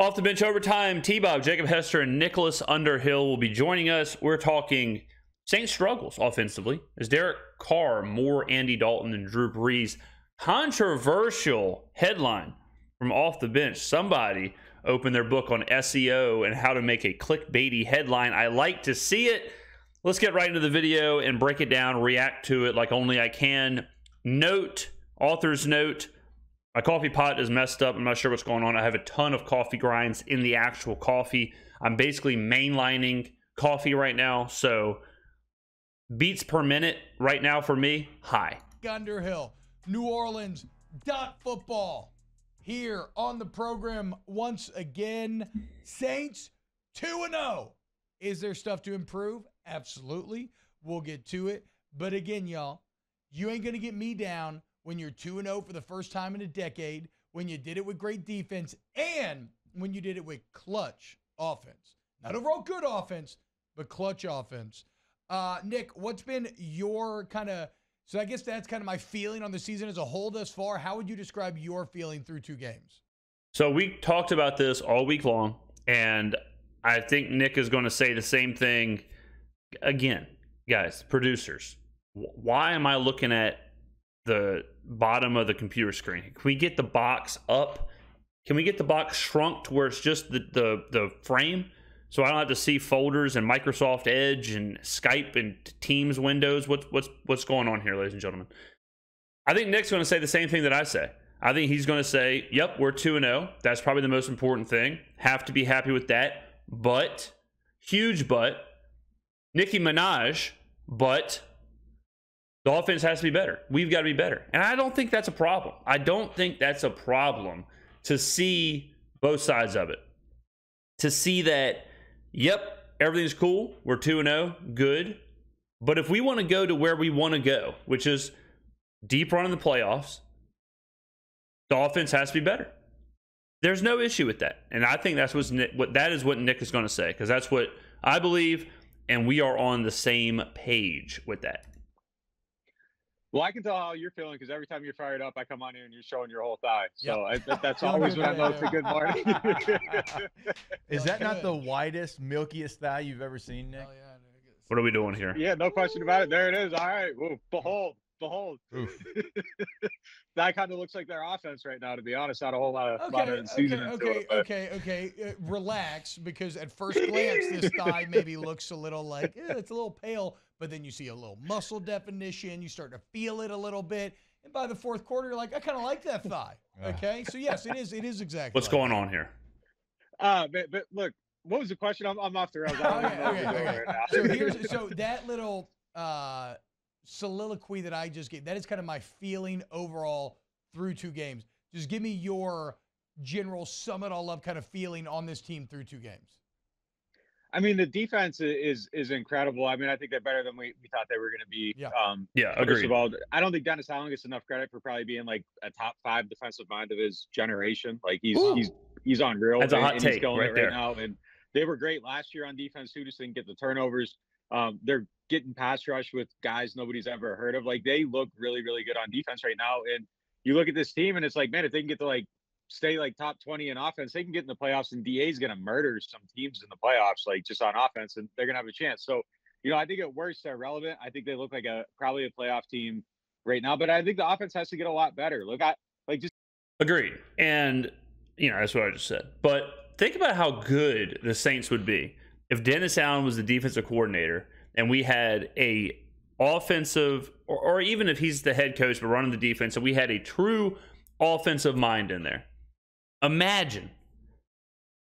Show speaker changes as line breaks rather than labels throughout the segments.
Off the bench overtime, Bob, Jacob Hester, and Nick Underhill will be joining us. We're talking Saints struggles offensively. Is Derek Carr more Andy Dalton than Drew Brees? Controversial headline from Off the Bench. Somebody opened their book on SEO and how to make a clickbaity headline. I like to see it. Let's get right into the video and break it down, react to it like only I can. Note, author's note, my coffee pot is messed up. I'm not sure what's going on. I have a ton of coffee grinds in the actual coffee. I'm basically mainlining coffee right now. So beats per minute right now for me, high.
Underhill, neworleans.football. Here on the program once again. Saints 2-0. Is there stuff to improve? Absolutely. We'll get to it. But again, y'all, you ain't going to get me down when you're 2-0 for the first time in a decade, when you did it with great defense, and when you did it with clutch offense. Not overall good offense, but clutch offense. Nick, what's been your so I guess that's kind of my feeling on the season as a whole thus far. How would you describe your feeling through 2 games?
So we talked about this all week long, and I think Nick is going to say the same thing again. Guys, producers, why am I looking at the bottom of the computer screen? Can we get the box up? Can we get the box shrunk to where it's just the frame, so I don't have to see folders and Microsoft Edge and Skype and Teams windows? What's going on here, ladies and gentlemen? I think Nick's going to say the same thing that I say. I think he's going to say, yep, we're 2-0. That's probably the most important thing. Have to be happy with that. But, huge but, Nicki Minaj, but the offense has to be better. We've got to be better. And I don't think that's a problem. I don't think that's a problem to see both sides of it. To see that, yep, everything's cool. We're 2-0. Good. But if we want to go to where we want to go, which is deep run in the playoffs, the offense has to be better. There's no issue with that. And I think that's what Nick is going to say, because that's what I believe, and we are on the same page with that.
Well, I can tell how you're feeling because every time you're fired up, I come on here and you're showing your whole thigh. So that's always when I know it's a good morning.
Is that not the widest, milkiest thigh you've ever seen, Nick?
What are we doing here?
Yeah, no question about it. There it is. All right. Ooh, behold. That kind of looks like their offense right now, to be honest. Not a whole lot of seasoning to it.
Okay. Relax, because at first glance, this thigh maybe looks a little like, it's a little pale, but then you see a little muscle definition. You start to feel it a little bit. And by the fourth quarter, you're like, I kind of like that thigh. Okay. So yes, it is exactly.
What's going on here?
But look, what was the question? I'm off the rails.
Okay. So that little, soliloquy that I just gave, that is kind of my feeling overall through 2 games. Just give me your general sum it all up kind of feeling on this team through 2 games.
I mean, the defense is incredible. I mean, I think they're better than we thought they were going to be.
Agreed.
First of all, I don't think Dennis Allen gets enough credit for probably being like a top 5 defensive mind of his generation. Like he's unreal.
That's a hot take
he's killing
right
it
there.
now. And they were great last year on defense too. Just didn't get the turnovers. They're getting pass rush with guys nobody's ever heard of. Like they look really, really good on defense right now. And you look at this team and it's like, man, if they can get to like stay like top 20 in offense, they can get in the playoffs, and DA is going to murder some teams in the playoffs, like just on offense, and they're going to have a chance. So, I think at worst they're relevant. I think they look like probably a playoff team right now, but I think the offense has to get a lot better. Look,
agreed. And that's what I just said. But think about how good the Saints would be if Dennis Allen was the defensive coordinator and we had a offensive, or even if he's the head coach but running the defense, and we had a true offensive mind in there. Imagine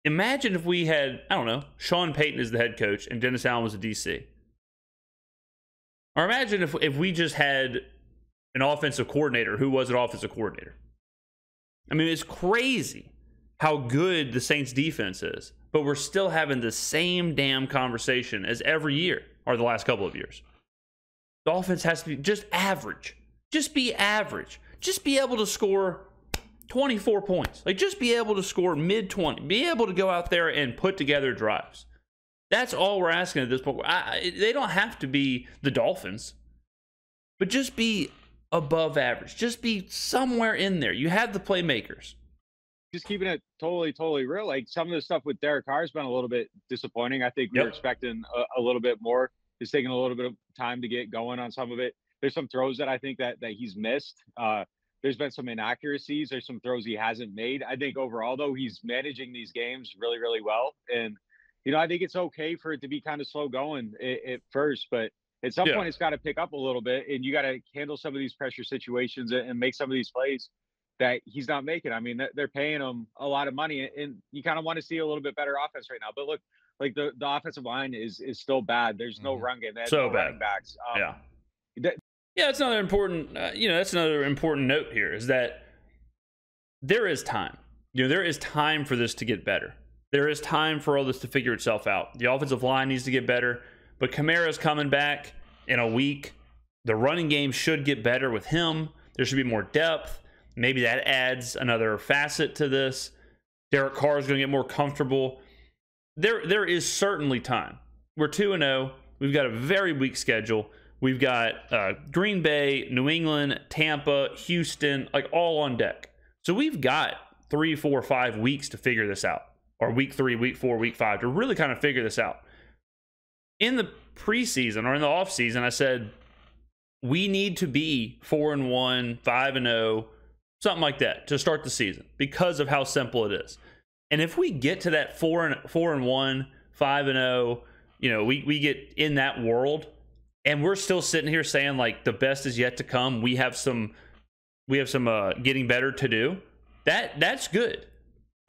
if we had, I don't know, Sean Payton as the head coach and Dennis Allen was the DC. Or imagine if we just had an offensive coordinator who was an offensive coordinator. I mean, it's crazy how good the Saints defense is, but we're still having the same damn conversation as every year, or the last couple of years. The offense has to be just average. Just be average. Just be able to score 24 points. Like, just be able to score mid-20. Be able to go out there and put together drives. That's all we're asking at this point. They don't have to be the Dolphins, but just be above average. Just be somewhere in there. You have the playmakers.
just keeping it totally real. Like some of the stuff with Derek Carr has been a little bit disappointing. I think we were expecting a little bit more. It's taking a little bit of time to get going on some of it. There's some throws that I think that he's missed. There's been some inaccuracies. There's some throws he hasn't made. I think overall, though, he's managing these games really well. And, I think it's okay for it to be kind of slow going at first, but at some point it's got to pick up a little bit, and you got to handle some of these pressure situations and make some of these plays that he's not making. I mean, they're paying him a lot of money, and you kind of want to see a little bit better offense right now. But look, like the offensive line is still bad. There's no run game. They have no running backs.
It's another important, that's another important note here is that there is time. There is time for this to get better. There is time for all this to figure itself out. The offensive line needs to get better, but Kamara's coming back in a week. The running game should get better with him. There should be more depth. Maybe that adds another facet to this. Derek Carr is going to get more comfortable. There is certainly time. We're 2-0. We've got a very weak schedule. We've got Green Bay, New England, Tampa, Houston, like all on deck. So we've got 3, 4, 5 weeks to figure this out, or week 3, week 4, week 5 to really kind of figure this out. In the preseason or in the offseason, I said we need to be 4-1, 5-0, something like that to start the season because of how simple it is. And if we get to that 4-1, 5-0, we get in that world, and we're still sitting here saying like the best is yet to come. We have some getting better to do. That's good.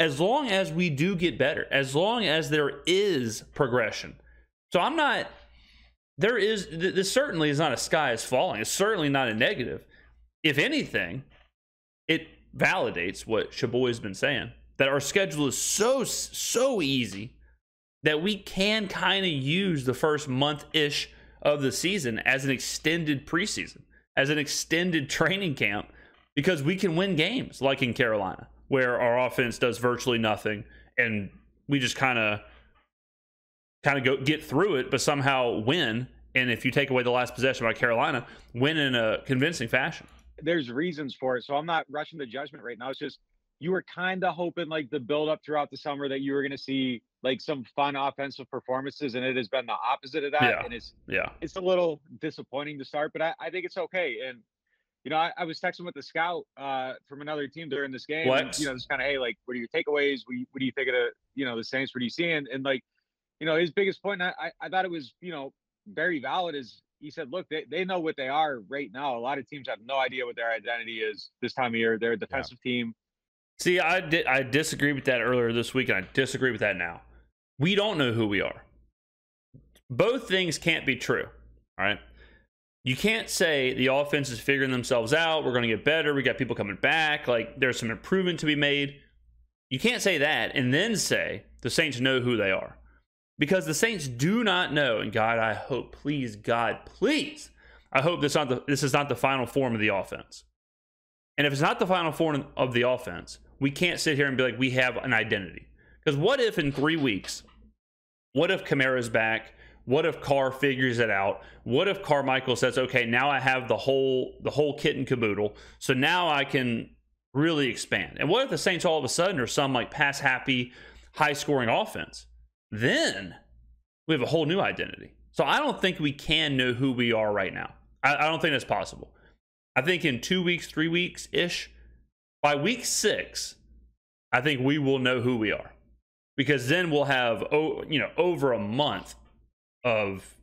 As long as we do get better, as long as there is progression. So this certainly is not a sky is falling. It's certainly not a negative. If anything, it validates what Shaboy's been saying, that our schedule is so easy that we can kind of use the first month-ish of the season as an extended preseason, as an extended training camp, because we can win games like in Carolina, where our offense does virtually nothing and we just kind of get through it, but somehow win. And if you take away the last possession by Carolina, win in a convincing fashion.
There's reasons for it. So I'm not rushing to judgment right now. It's just you were kind of hoping like the build up throughout the summer that you were going to see like some fun offensive performances, and it has been the opposite of that. And it's a little disappointing to start, but I think it's okay. And I was texting with the scout from another team during this game. And, just kind of, hey, like, what are your takeaways? What do you think of the Saints? What are you seeing? And like, his biggest point, and I thought it was very valid, is he said, look, they know what they are right now. A lot of teams have no idea what their identity is this time of year. They're a defensive team.
See, I disagree with that earlier this week, and I disagree with that now. We don't know who we are. Both things can't be true, all right? You can't say the offense is figuring themselves out. We're going to get better. We got people coming back. Like, there's some improvement to be made. You can't say that and then say the Saints know who they are. Because the Saints do not know, and God, I hope, please, God, please, I hope this is not the final form of the offense. And if it's not the final form of the offense, we can't sit here and be like, we have an identity. Because what if in 3 weeks, what if Kamara's back? What if Carr figures it out? What if Carmichael says, okay, now I have the whole kit and caboodle, so now I can really expand? And what if the Saints all of a sudden are some like pass-happy, high-scoring offense? Then we have a whole new identity. So I don't think we can know who we are right now. I don't think that's possible. I think in 2 weeks, 3 weeks-ish, by week 6, I think we will know who we are. Because then we'll have over a month of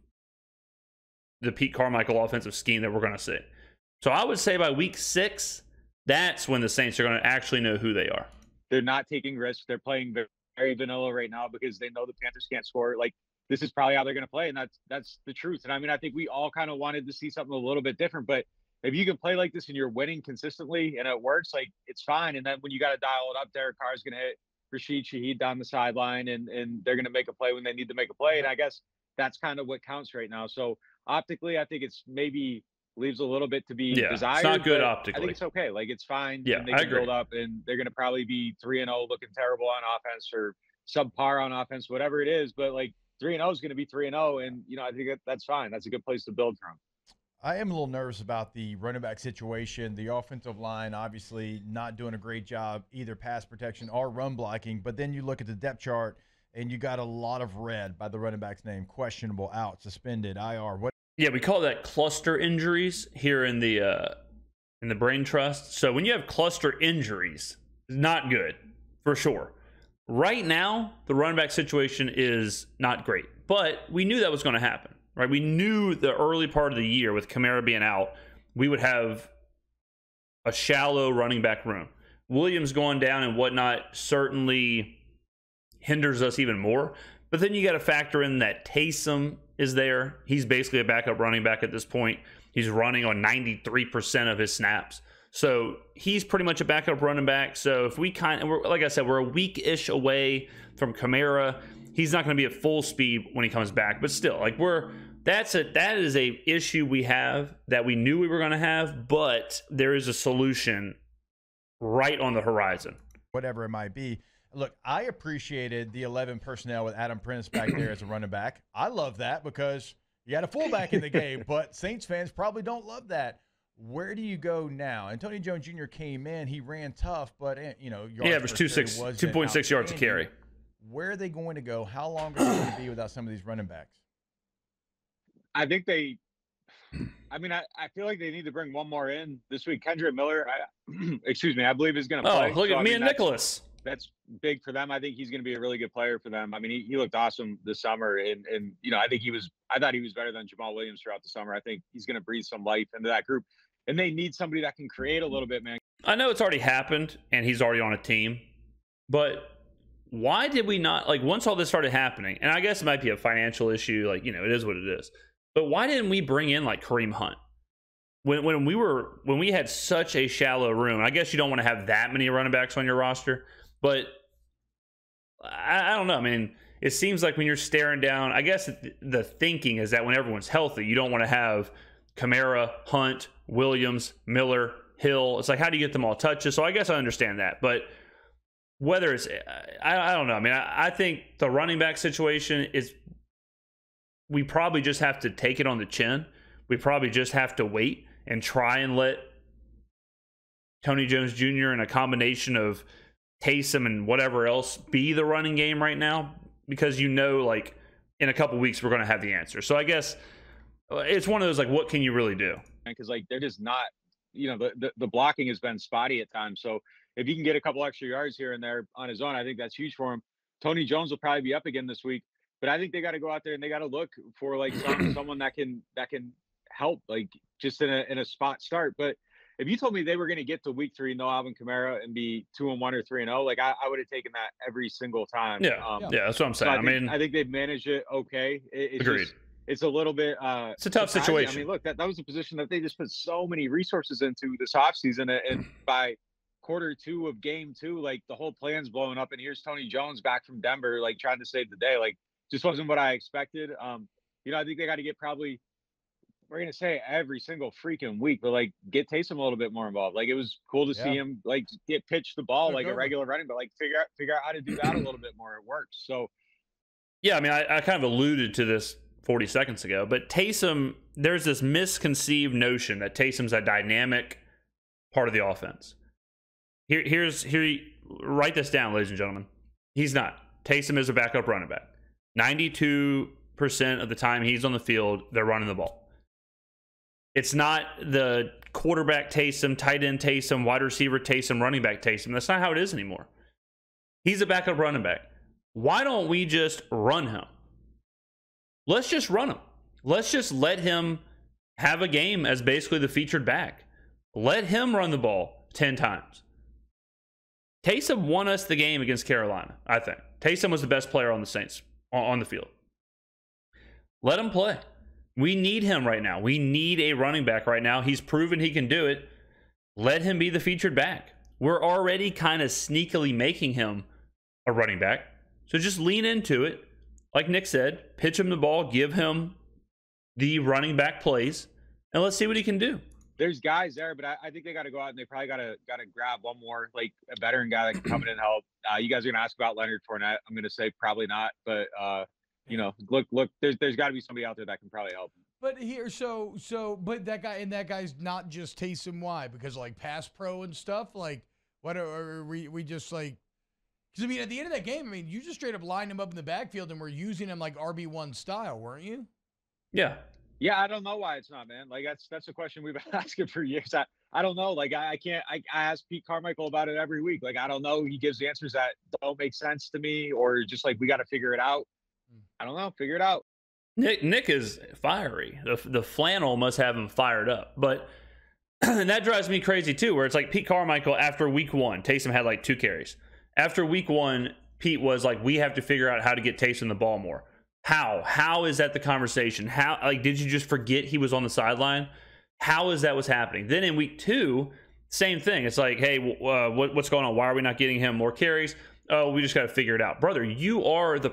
the Pete Carmichael offensive scheme that we're going to see. So I would say by week 6, that's when the Saints are going to actually know who they are.
They're not taking risks. They're playing very vanilla right now because they know the Panthers can't score. Like, this is probably how they're going to play, and that's the truth. And I mean, I think we all kind of wanted to see something a little bit different, but if you can play like this and you're winning consistently and it works, like, it's fine. And then when you got to dial it up, Derek Carr is going to hit Rashid Shaheed down the sideline, and they're going to make a play when they need to make a play. And I guess that's kind of what counts right now. So optically, I think it's maybe leaves a little bit to be desired. It's
not good optically.
I think it's okay. Like, it's fine.
Yeah,
and they
I
can
agree.
build up, and they're going to probably be 3-0, looking terrible on offense or subpar on offense, whatever it is. But like 3-0 is going to be 3-0, and I think that's fine. That's a good place to build from.
I am a little nervous about the running back situation. The offensive line obviously not doing a great job, either pass protection or run blocking. But then you look at the depth chart, and you got a lot of red by the running back's name: questionable, out, suspended, IR. What?
Yeah, we call that cluster injuries here in the brain trust. So when you have cluster injuries, not good for sure. Right now, the running back situation is not great, but we knew that was going to happen, right? We knew the early part of the year with Kamara being out, we would have a shallow running back room. Williams going down and whatnot certainly hinders us even more. But then you got to factor in that Taysom is there. He's basically a backup running back at this point. He's running on 93% of his snaps. So he's pretty much a backup running back. So if we like I said, we're a week-ish away from Kamara. He's not going to be at full speed when he comes back. But still, like that is a issue we have that we knew we were going to have, but there is a solution right on the horizon.
Whatever it might be. Look, I appreciated the 11 personnel with Adam Prentice back there as a running back. I love that because you had a fullback in the game, but Saints fans probably don't love that. Where do you go now? And Tony Jones Jr. came in. He ran tough, but, you know,
he averaged 2.6 yards a carry.
Where are they going to go? How long are they going to be without some of these running backs?
I think I feel like they need to bring one more in this week. Kendrick Miller, I believe is going to play.
Oh, look at me and Nicholas.
That's big for them. I think he's going to be a really good player for them. I mean, he looked awesome this summer, and you know, I thought he was better than Jamal Williams throughout the summer. I think he's going to breathe some life into that group, and they need somebody that can create a little bit, man.
I know it's already happened, and he's already on a team, but why did we not, like, once all this started happening, and I guess it might be a financial issue, like, you know, it is what it is, but why didn't we bring in like Kareem Hunt? When we had such a shallow room, I guess you don't want to have that many running backs on your roster. But I don't know. I mean, it seems like when you're staring down, I guess the thinking is that when everyone's healthy, you don't want to have Kamara, Hunt, Williams, Miller, Hill. It's like, how do you get them all touches? So I guess I understand that. But whether it's, I don't know. I mean, I think the running back situation is, we probably just have to take it on the chin. We probably just have to wait and try and let Tony Jones Jr. and a combination of Taysom and whatever else be the running game right now, because you know, like, in a couple weeks we're going to have the answer. So I guess it's one of those, like, what can you really do?
Because, like, they're just not, you know, the blocking has been spotty at times. So if he can get a couple extra yards here and there on his own, I think that's huge for him. Tony Jones will probably be up again this week, but I think they got to go out there and they got to look for, like, someone that can help, like, just in a spot start. But if you told me they were going to get to week 3, no Alvin Kamara, and be 2-1 or 3-0, like, I would have taken that every single time.
Yeah, that's what I'm saying.
So I think they've managed it okay.
Agreed.
It's a little bit.
It's a tough situation.
I mean, look, that was a position that they just put so many resources into this offseason, and by quarter 2 of game 2, like, the whole plan's blowing up, and here's Tony Jones back from Denver, like, trying to save the day. Like, just wasn't what I expected. You know, I think they got to get probably, we're going to say every single freaking week, but, like, get Taysom a little bit more involved. Like, it was cool to see him, like, get pitched the ball like a regular running, but, like, figure out how to do that a little bit more. It works. So,
yeah, I mean, I kind of alluded to this 40 seconds ago, but Taysom, there's this misconceived notion that Taysom's a dynamic part of the offense. Here, write this down, ladies and gentlemen. He's not. Taysom is a backup running back. 92% of the time he's on the field, they're running the ball. It's not the quarterback Taysom, tight end Taysom, wide receiver Taysom, running back Taysom. That's not how it is anymore. He's a backup running back. Why don't we just run him? Let's just run him. Let's just let him have a game as basically the featured back. Let him run the ball 10 times. Taysom won us the game against Carolina, I think. Taysom was the best player on the Saints on the field. Let him play. We need him right now. We need a running back right now. He's proven he can do it. Let him be the featured back. We're already kind of sneakily making him a running back. So just lean into it. Like Nick said, pitch him the ball, give him the running back plays, and let's see what he can do.
There's guys there, but I think they got to go out and they probably got to grab one more, like, a veteran guy that can come in and help. You guys are going to ask about Leonard Fournette. I'm going to say probably not, but you know, look, there's got to be somebody out there that can probably help him.
But but that guy's not just Taysom. Why? Because like pass pro and stuff. Like, what are we just like? Because I mean, at the end of that game, I mean, you just straight up lined him up in the backfield and were using him like RB1 style, weren't you?
Yeah.
Yeah, I don't know why it's not, man. Like that's a question we've been asking for years. I don't know. Like I can't. I ask Pete Carmichael about it every week. Like I don't know. He gives answers that don't make sense to me, or just like we got to figure it out. I don't know. Figure it out.
Nick is fiery. The flannel must have him fired up. But and that drives me crazy too, where it's like Pete Carmichael after week 1, Taysom had like 2 carries. After week 1, Pete was like, we have to figure out how to get Taysom the ball more. How is that the conversation? How, like, did you just forget he was on the sideline? How is that what's happening? Then in week 2, same thing. It's like, hey, what's going on? Why are we not getting him more carries? Oh, we just got to figure it out. Brother, you are the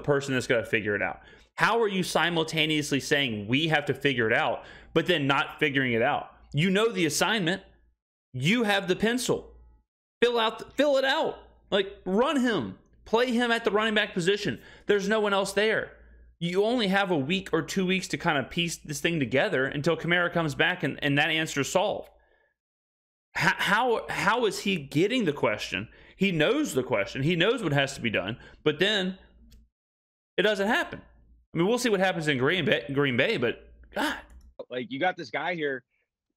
person that's got to figure it out. How are you simultaneously saying we have to figure it out, but then not figuring it out? You know the assignment. You have the pencil. Fill it out. Like, run him. Play him at the running back position. There's no one else there. You only have a week or 2 weeks to kind of piece this thing together until Kamara comes back and that answer is solved. How is he getting the question? He knows the question. He knows what has to be done, but then it doesn't happen. I mean, we'll see what happens in Green Bay, but God.
Like, you got this guy here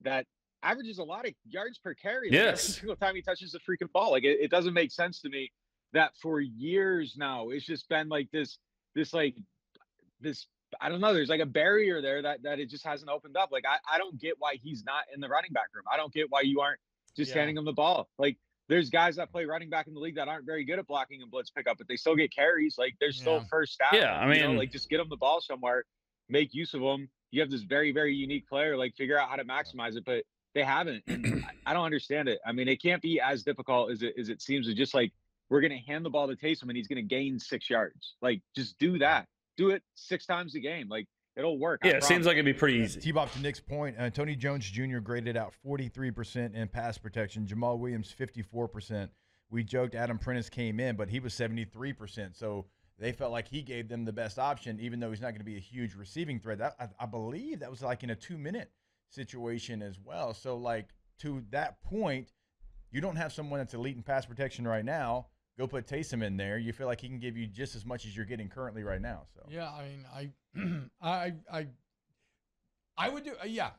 that averages a lot of yards per carry. Like,
yes.
Every single time he touches the freaking ball. Like, it doesn't make sense to me that for years now, it's just been like this, I don't know, there's like a barrier there that it just hasn't opened up. Like, I don't get why he's not in the running back room. I don't get why you aren't just handing him the ball. Like, there's guys that play running back in the league that aren't very good at blocking and blitz pickup, but they still get carries. Like, there's still first down.
Yeah, I mean,
like, just get them the ball somewhere, make use of them. You have this very, very unique player. Like, figure out how to maximize it, but they haven't. And I don't understand it. I mean, it can't be as difficult as it seems. It's just like, we're going to hand the ball to Taysom and he's going to gain 6 yards. Like, just do that. Do it 6 times a game. Like, it'll work.
Yeah, it seems like it'd be pretty easy.
T-Bob, to Nick's point, Tony Jones Jr. graded out 43% in pass protection. Jamal Williams, 54%. We joked Adam Prentice came in, but he was 73%. So they felt like he gave them the best option, even though he's not going to be a huge receiving threat. I believe that was like in a 2-minute situation as well. So, like, to that point, you don't have someone that's elite in pass protection right now. Go put Taysom in there. You feel like he can give you just as much as you're getting currently right now. So
yeah, I mean, I would do yeah.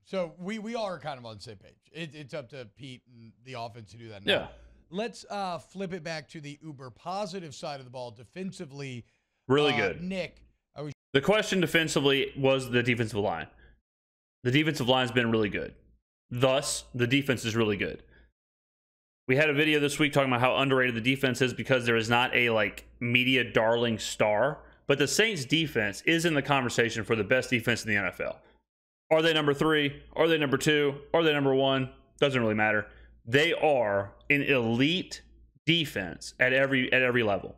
So we all are kind of on the same page. It's up to Pete and the offense to do that now.
Yeah.
Let's flip it back to the uber positive side of the ball defensively.
Really good.
Nick,
the question defensively was the defensive line. The defensive line's been really good. Thus, the defense is really good. We had a video this week talking about how underrated the defense is because there is not a like media darling star, but the Saints defense is in the conversation for the best defense in the NFL. Are they number 3? Are they number 2? Are they number 1? Doesn't really matter. They are an elite defense at every level.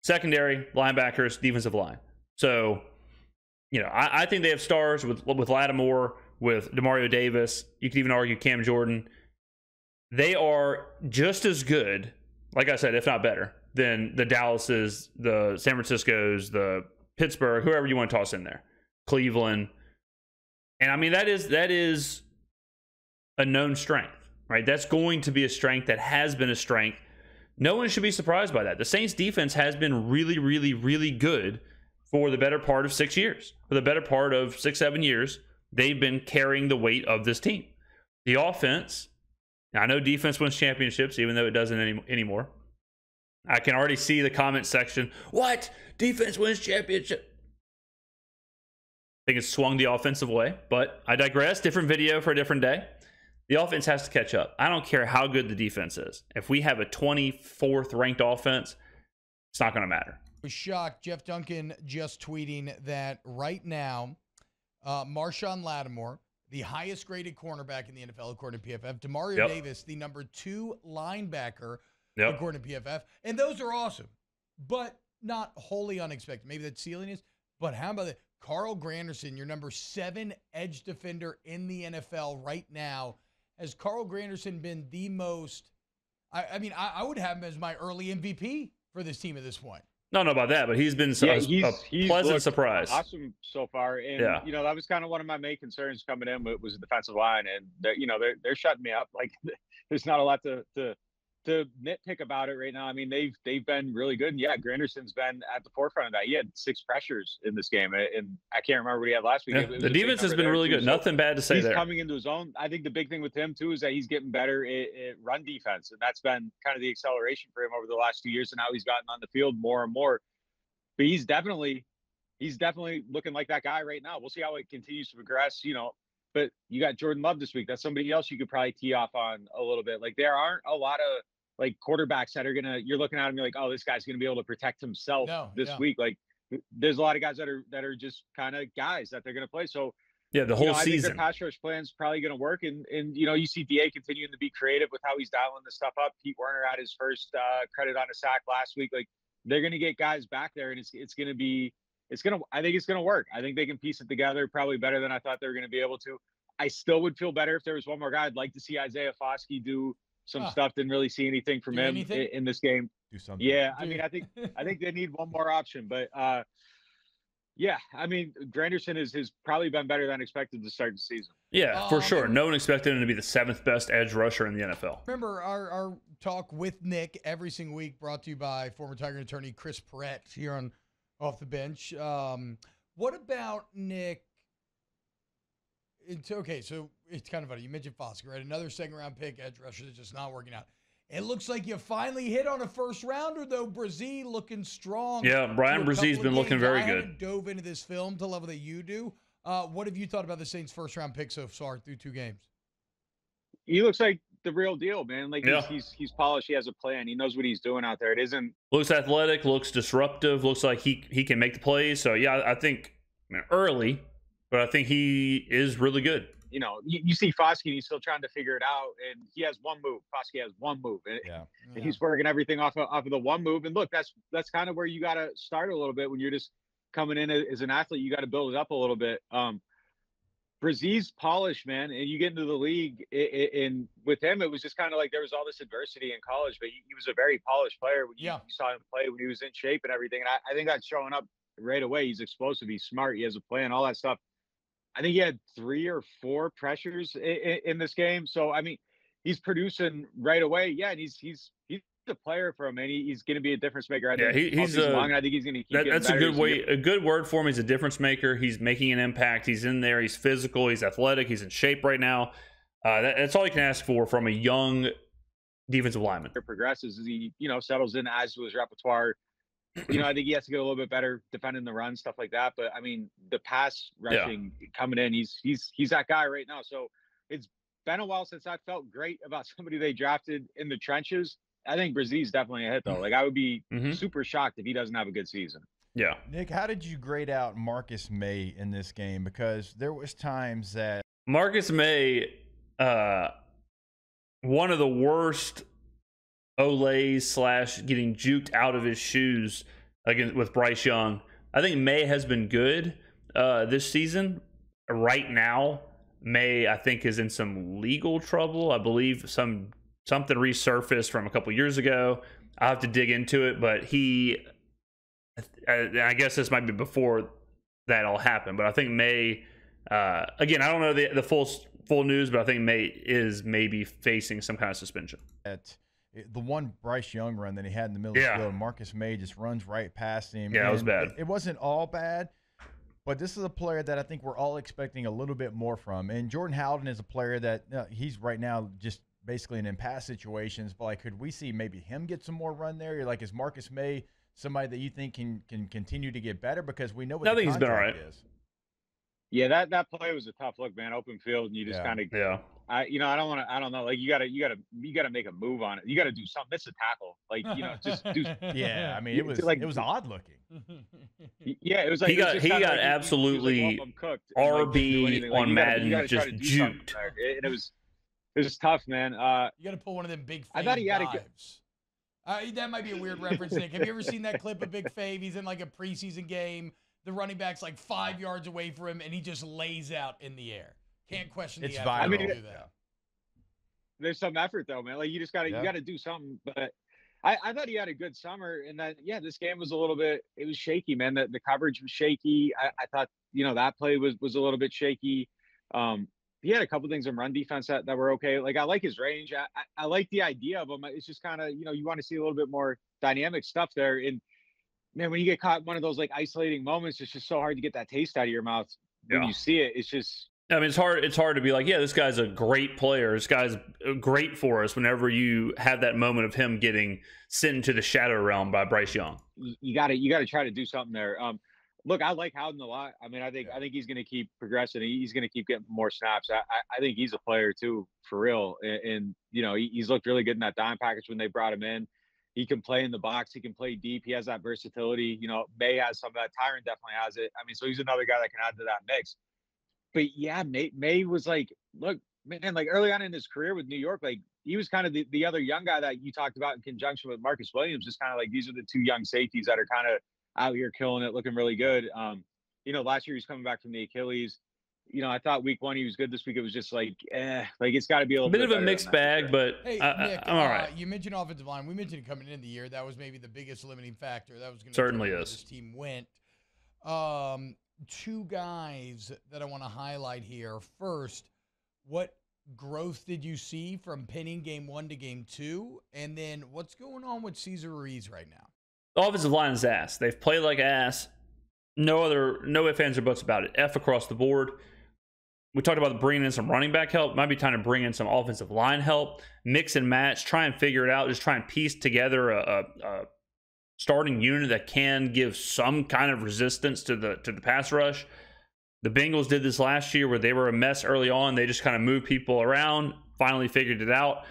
Secondary, linebackers, defensive line. So, you know, I think they have stars with Lattimore, with Demario Davis. You could even argue Cam Jordan. They are just as good, like I said, if not better, than the Dallases, the San Franciscos, the Pittsburgh, whoever you want to toss in there, Cleveland. And I mean, that is a known strength, right? That's going to be a strength that has been a strength. No one should be surprised by that. The Saints defense has been really, really, really good for the better part of 6 years. For the better part of 6-7 years, they've been carrying the weight of this team. The offense, I know defense wins championships, even though it doesn't anymore. I can already see the comment section. What? Defense wins championship? I think it's swung the offensive way, but I digress. Different video for a different day. The offense has to catch up. I don't care how good the defense is. If we have a 24th ranked offense, it's not going to matter.
I was shocked. Jeff Duncan just tweeting that right now, Marshawn Lattimore, the highest graded cornerback in the NFL according to PFF. Demario Davis, the number 2 linebacker according to PFF. And those are awesome, but not wholly unexpected. Maybe that ceiling is. But how about that? Carl Granderson, your number 7 edge defender in the NFL right now. Has Carl Granderson been the most – I mean, I would have him as my early MVP for this team at this point.
No, about that, but he's been
Yeah,
a
he's
pleasant
looked
surprise.
awesome so far, and
Yeah.
that was kind of one of my main concerns coming in was the defensive line, and they're shutting me up. Like, there's not a lot to nitpick about it right now. I mean, they've been really good, and yeah, Granderson's been at the forefront of that. He had 6 pressures in this game, and I can't remember what he had last week.
Yeah.
It was
the
a big
defense has
number
been
there,
really
too.
good.
So
Nothing bad to say
he's
there.
coming into his own. I think the big thing with him too is that he's getting better at run defense, and that's been kind of the acceleration for him over the last 2 years, and how he's gotten on the field more and more. But he's definitely looking like that guy right now. We'll see how it continues to progress, But you got Jordan Love this week. That's somebody else you could probably tee off on a little bit. Like, there aren't a lot of like quarterbacks that are you're looking at him, you're like, oh, this guy's gonna be able to protect himself this week. Like, there's a lot of guys that are just kind of guys that they're gonna play. So
yeah, the whole
I think
season.
their pass rush plan's probably gonna work, and you see DA continuing to be creative with how he's dialing this stuff up. Pete Werner had his first credit on a sack last week. Like, they're gonna get guys back there, and I think it's gonna work. I think they can piece it together probably better than I thought they were gonna be able to. I still would feel better if there was one more guy. I'd like to see Isaiah Foskey do some stuff. Didn't really see anything from him in this game.
Do something.
Yeah, I mean, I think they need one more option, but yeah, I mean, Granderson has probably been better than expected to start the season.
Yeah, for sure. No one expected him to be the 7th best edge rusher in the NFL.
Remember our talk with Nick every single week, brought to you by former Tiger attorney Chris Perrett here on Off the Bench. What about Nick? Okay, so it's kind of funny. You mentioned Foskey, right? Another second-round pick, edge rusher that's just not working out. It looks like you finally hit on a first-rounder, though. Brzee looking strong.
Yeah, Brian Brzee's been looking very good. I
haven't dove into this film to the level that you do. What have you thought about the Saints' first-round pick so far through 2 games?
He looks like the real deal, man. Like, he's polished. He has a plan. He knows what he's doing out there. It isn't
looks athletic, looks disruptive, looks like he can make the plays. So yeah, I think early, but I think he is really good.
You see Foskey, and he's still trying to figure it out, and he has one move. Foskey has one move, and he's working everything off of the one move. And look, that's kind of where you got to start a little bit when you're just coming in as an athlete. You got to build it up a little bit. Brzez's polished, man, and you get into the league, and with him, it was just kind of like there was all this adversity in college, but he was a very polished player when you saw him play, when he was in shape and everything. And I think that's showing up right away. He's explosive, he's smart, he has a plan, all that stuff. I think he had 3 or 4 pressures in this game. So, I mean, he's producing right away. Yeah, and he's a player for him, and he's going to be a difference maker. I think
he's
long. I think he's going to keep
that's
better.
a good word for him. He's a difference maker. He's making an impact. He's in there. He's physical. He's athletic. He's in shape right now. That's all you can ask for from a young defensive lineman.
It progresses as he settles in as to his repertoire. I think he has to get a little bit better defending the run, stuff like that. But I mean, the pass rushing coming in, he's that guy right now. So it's been a while since I felt great about somebody they drafted in the trenches. I think Brzez's definitely a hit, though. Like, I would be super shocked if he doesn't have a good season.
Yeah.
Nick, how did you grade out Marcus May in this game? Because there was times that
Marcus May, one of the worst olays / getting juked out of his shoes against with Bryce Young. I think May has been good this season. Right now, May, I think, is in some legal trouble. I believe something resurfaced from a couple years ago. I'll have to dig into it, but I guess this might be before that all happened. But I think May, again, I don't know the full news, but I think May is maybe facing some kind of suspension.
At the one Bryce Young run that he had in the middle of the field, Marcus May just runs right past him.
Yeah, it was bad.
It wasn't all bad, but this is a player that I think we're all expecting a little bit more from. And Jordan Howden is a player that he's right now just basically in pass situations. But like, could we see maybe him get some more run there? You're like, is Marcus May somebody that you think can continue to get better? Because we know what the contract is.
Yeah, that play was a tough look, man. Open field, and you just kind of I don't know. Like, you gotta make a move on it. You gotta do something. It's a tackle. Like, just do.
Yeah, I mean, it was odd looking.
Yeah, it was like
he got absolutely RB on Madden, just juked.
And it was tough, man.
You got to pull one of them big.
I thought he had
dives. That might be a weird reference, Nick. Have you ever seen that clip of Big Fave? He's in like a preseason game. The running back's like 5 yards away from him, and he just lays out in the air. Can't question the effort.
Viral.
To do that.
There's some effort though, man. Like, you just gotta do something. But I thought he had a good summer, and that this game was a little bit. It was shaky, man. The coverage was shaky. I thought that play was a little bit shaky. He had a couple things in run defense that were okay. Like I like his range. I like the idea of him. It's just kind of you want to see a little bit more dynamic stuff there. And man, when you get caught in one of those like isolating moments, it's just so hard to get that taste out of your mouth when you see it. It's just.
I mean, it's hard to be like, yeah, this guy's a great player. This guy's great for us whenever you have that moment of him getting sent into the shadow realm by Bryce Young.
You got to try to do something there. Look, I like Howden a lot. I mean, I think he's going to keep progressing. He's going to keep getting more snaps. I think he's a player too, for real. And he's looked really good in that dime package when they brought him in. He can play in the box. He can play deep. He has that versatility. May has some of that. Tyron definitely has it. I mean, so he's another guy that can add to that mix. But yeah, May was like, look, man, like early on in his career with New York, like he was kind of the other young guy that you talked about in conjunction with Marcus Williams. Just kind of like these are the two young safeties that are kind of out here killing it, looking really good. Last year he was coming back from the Achilles. I thought week one he was good. This week it was just like, like it's got to be a little
bit of a mixed bag, but
hey, Nick,
I'm all right.
You mentioned offensive line. We mentioned it coming into the year. That was maybe the biggest limiting factor. That was going to
certainly is.
Where this team went. Two guys that I want to highlight here. First, what growth did you see from Penning game 1 to game 2? And then what's going on with Cesar Ruiz right now?
The offensive line is ass. They've played like ass. No ifs, ands, or buts about it. F across the board. We talked about bringing in some running back help. Might be time to bring in some offensive line help. Mix and match. Try and figure it out. Just try and piece together a starting unit that can give some kind of resistance to the pass rush. The Bengals did this last year where they were a mess early on. They just kind of moved people around, finally figured it out.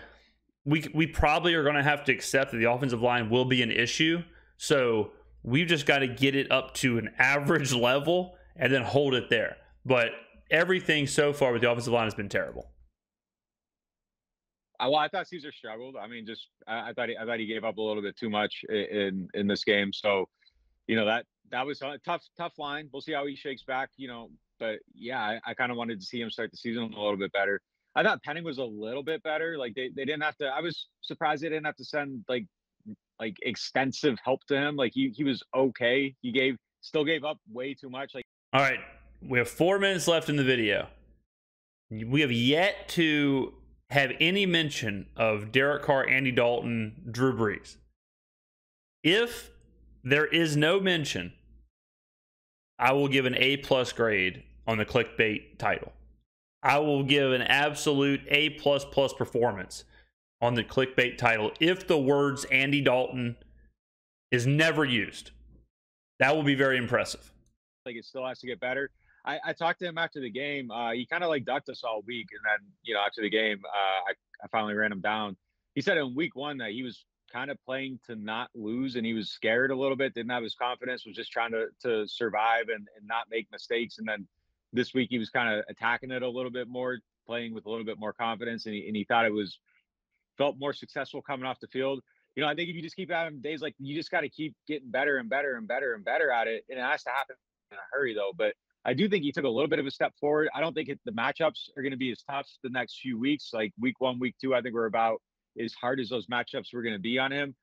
We probably are going to have to accept that the offensive line will be an issue. So we've just got to get it up to an average level and then hold it there. But everything so far with the offensive line has been terrible.
Well, I thought Cesar struggled. I mean, I thought he gave up a little bit too much in this game. So, that was a tough line. We'll see how he shakes back. But yeah, I kind of wanted to see him start the season a little bit better. I thought Penning was a little bit better. Like they didn't have to. I was surprised they didn't have to send like extensive help to him. Like he was okay. He still gave up way too much. Like
all right, we have 4 minutes left in the video. We have yet to have any mention of Derek Carr, Andy Dalton, Drew Brees. If there is no mention, I will give an A+ grade on the clickbait title. I will give an absolute A++ performance on the clickbait title if the words Andy Dalton is never used. That will be very impressive.
Like it still has to get better. I talked to him after the game. He kind of like ducked us all week. And then, after the game, I finally ran him down. He said in week 1 that he was kind of playing to not lose and he was scared a little bit, didn't have his confidence, was just trying to survive and not make mistakes. And then this week he was kind of attacking it a little bit more, playing with a little bit more confidence. And he thought felt more successful coming off the field. I think if you just keep having days like you just got to keep getting better and better and better and better at it. And it has to happen in a hurry though. But I do think he took a little bit of a step forward. I don't think the matchups are going to be as tough the next few weeks. Like week 1, week 2, I think we're about as hard as those matchups were going to be on him.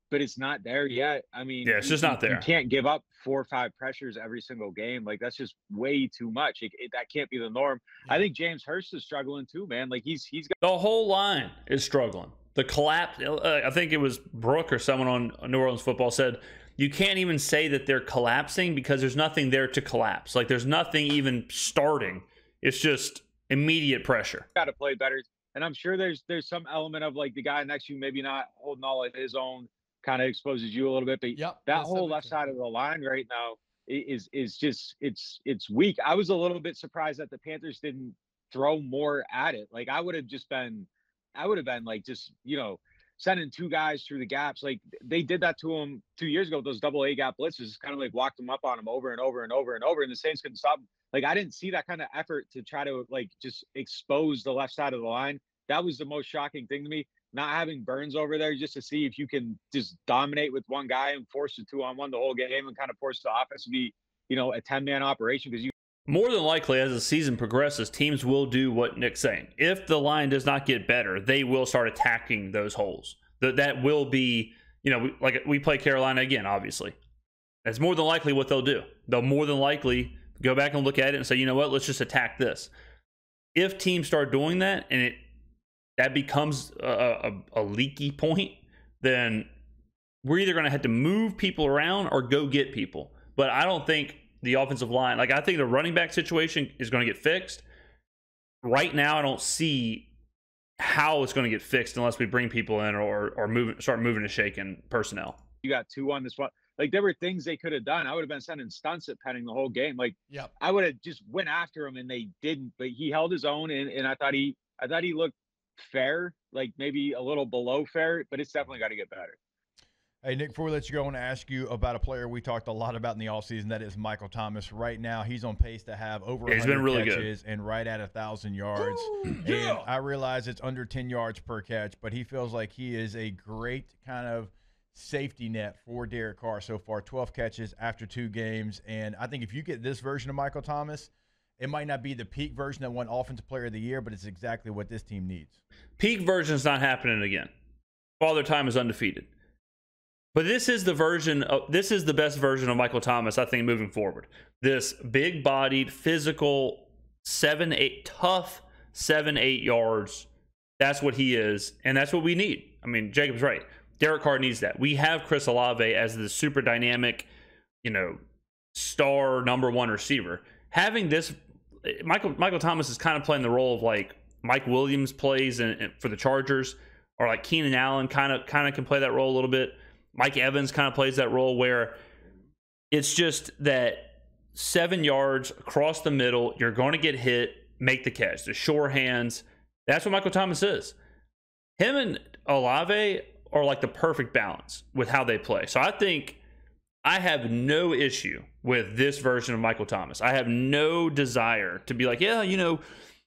But it's not there yet. I mean,
yeah, it's just not there.
You can't give up 4 or 5 pressures every single game. Like that's just way too much. That can't be the norm. Yeah. I think James Hurst is struggling too, man. Like he's got
the whole line is struggling. The collapse. I think it was Brooke or someone on New Orleans Football said you can't even say that they're collapsing because there's nothing there to collapse. Like there's nothing even starting. It's just immediate pressure.
Got to play better. And I'm sure there's some element of like the guy next to you maybe not holding all of his own, kind of exposes you a little bit. But that whole left side of the line right now is just it's weak. I was a little bit surprised that the Panthers didn't throw more at it. Like I would have been like just sending 2 guys through the gaps. Like they did that to him 2 years ago with those double A gap blitzes. Just kind of like walked them up on him over and over and over and over. And the Saints couldn't stop him. Like I didn't see that kind of effort to try to like just expose the left side of the line. That was the most shocking thing to me. Not having Burns over there just to see if you can just dominate with one guy and force a 2-on-1 the whole game and kind of force the offense to be, a 10-man operation. Because
more than likely, as the season progresses, teams will do what Nick's saying. If the line does not get better, they will start attacking those holes. That will be, like we play Carolina again, obviously. That's more than likely what they'll do. They'll more than likely go back and look at it and say, you know what, let's just attack this. If teams start doing that and that becomes a leaky point, then we're either going to have to move people around or go get people. But I don't think the offensive line, like I think the running back situation is going to get fixed. Right now, I don't see how it's going to get fixed unless we bring people in or start moving and shaking personnel.
You got 2 on the spot. Like, there were things they could have done. I would have been sending stunts at Penning the whole game. Like,
yep.
I would have just went after him, and they didn't. But he held his own, and I thought he looked fair, like maybe a little below fair, but it's definitely got to get better.
Hey, Nick, before we let you go, I want to ask you about a player we talked a lot about in the offseason. That is Michael Thomas. Right now, he's on pace to have over 100
really
catches and right at 1,000 yards.
Ooh, yeah.
And I realize it's under 10 yards per catch, but he feels like he is a great kind of safety net for Derek Carr so far. 12 catches after 2 games. And I think if you get this version of Michael Thomas, it might not be the peak version that won Offensive Player of the Year, but it's exactly what this team needs.
Peak version is not happening again. Father Time is undefeated. But this is the best version of Michael Thomas, I think, moving forward. This big-bodied, physical, 7-8, tough 7-8 yards. That's what he is, and that's what we need. I mean, Jacob's right. Derek Carr needs that. We have Chris Olave as the super dynamic, star number 1 receiver. Having this, Michael Thomas is kind of playing the role of like Mike Williams plays for the Chargers, or like Keenan Allen kind of can play that role a little bit. Mike Evans kind of plays that role where it's just that 7 yards across the middle, you're going to get hit, make the catch. The sure hands. That's what Michael Thomas is. Him and Olave are like the perfect balance with how they play. So I think I have no issue with this version of Michael Thomas. I have no desire to be like, yeah,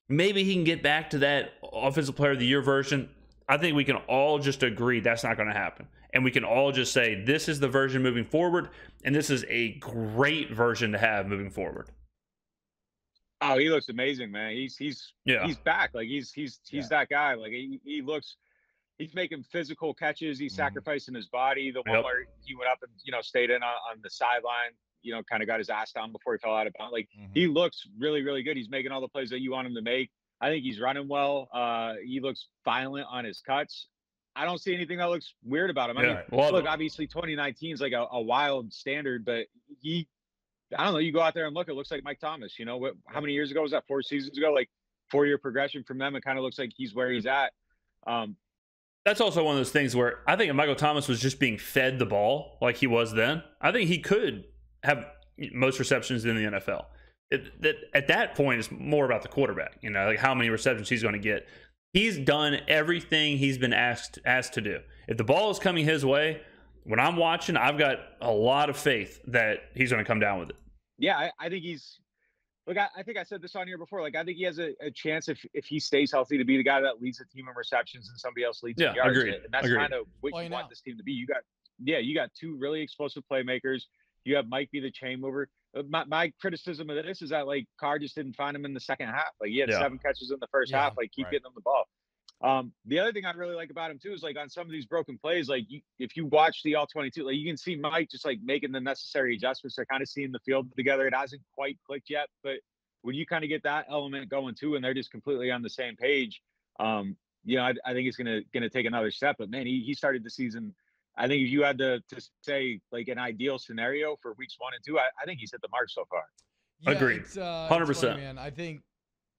maybe he can get back to that Offensive Player of the Year version. I think we can all just agree that's not going to happen. And we can all just say this is the version moving forward, and this is a great version to have moving forward.
Oh, he looks amazing, man. He's back. Like he's that guy. Like he's making physical catches. He's sacrificing his body. The one where he went up and stayed in on the sideline. Kind of got his ass down before he fell out of bounds. Like he looks really, really good. He's making all the plays that you want him to make. I think he's running well. He looks violent on his cuts. I don't see anything that looks weird about him. I mean, look, obviously 2019 is like a wild standard, but I don't know. You go out there and look, it looks like Mike Thomas. How many years ago was that? 4 seasons ago? Like 4-year progression from them. It kind of looks like he's where he's at.
That's also one of those things where I think if Michael Thomas was just being fed the ball like he was then, I think he could have most receptions in the NFL. At that point, it's more about the quarterback, like how many receptions he's going to get. He's done everything he's been asked to do. If the ball is coming his way, when I'm watching, I've got a lot of faith that he's going to come down with it.
Yeah, I think he's – look, I think I said this on here before. Like, I think he has a chance if he stays healthy to be the guy that leads the team in receptions and somebody else leads in yards.
Agreed.
And that's kind of what you want this team to be. You got 2 really explosive playmakers. You have Mike be the chain mover. My criticism of this is that, like, Carr just didn't find him in the second half. Like, he had 7 catches in the first half. Like, keep getting him the ball. The other thing I really like about him, too, is, like, on some of these broken plays, like, if you watch the All-22, like, you can see Mike just, like, making the necessary adjustments. They're kind of seeing the field together. It hasn't quite clicked yet. But when you kind of get that element going, too, and they're just completely on the same page, I think it's going to take another step. But, man, he started the season – I think if you had to say like an ideal scenario for weeks 1 and 2, I think he's hit the mark so far.
Yeah,
agreed. 100%.
Man, I think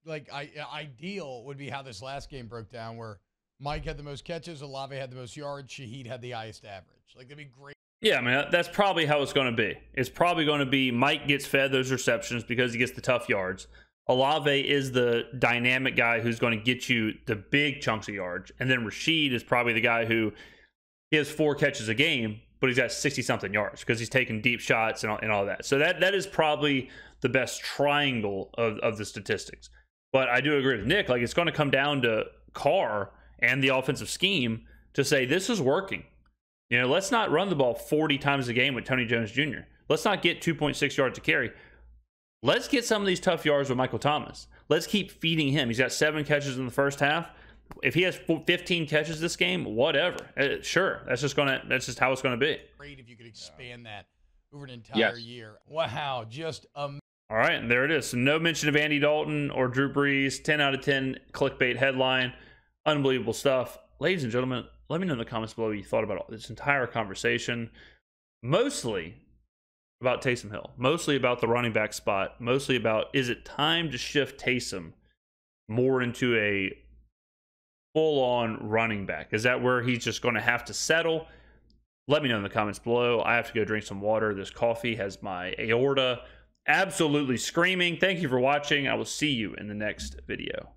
like ideal would be how this last game broke down, where Mike had the most catches, Olave had the most yards, Shaheed had the highest average. Like, that'd be great.
Yeah, man, that's probably how it's going to be. It's probably going to be Mike gets fed those receptions because he gets the tough yards. Olave is the dynamic guy who's going to get you the big chunks of yards, and then Rashid is probably the guy who he has 4 catches a game, but he's got 60-something yards because he's taking deep shots and all that. So that is probably the best triangle of the statistics. But I do agree with Nick. Like, it's going to come down to Carr and the offensive scheme to say this is working. Let's not run the ball 40 times a game with Tony Jones Jr. Let's not get 2.6 yards to carry. Let's get some of these tough yards with Michael Thomas. Let's keep feeding him. He's got 7 catches in the first half. If he has 15 catches this game, whatever. Sure, that's just how it's gonna be.
Great if you could expand that over an entire year. Wow, just
All right, and there it is. So no mention of Andy Dalton or Drew Brees. 10 out of 10 clickbait headline. Unbelievable stuff. Ladies and gentlemen, let me know in the comments below what you thought about this entire conversation. Mostly about Taysom Hill. Mostly about the running back spot. Mostly about, is it time to shift Taysom more into a full-on running back? Is that where he's just going to have to settle? Let me know in the comments below. I have to go drink some water. This coffee has my aorta absolutely screaming. Thank you for watching. I will see you in the next video.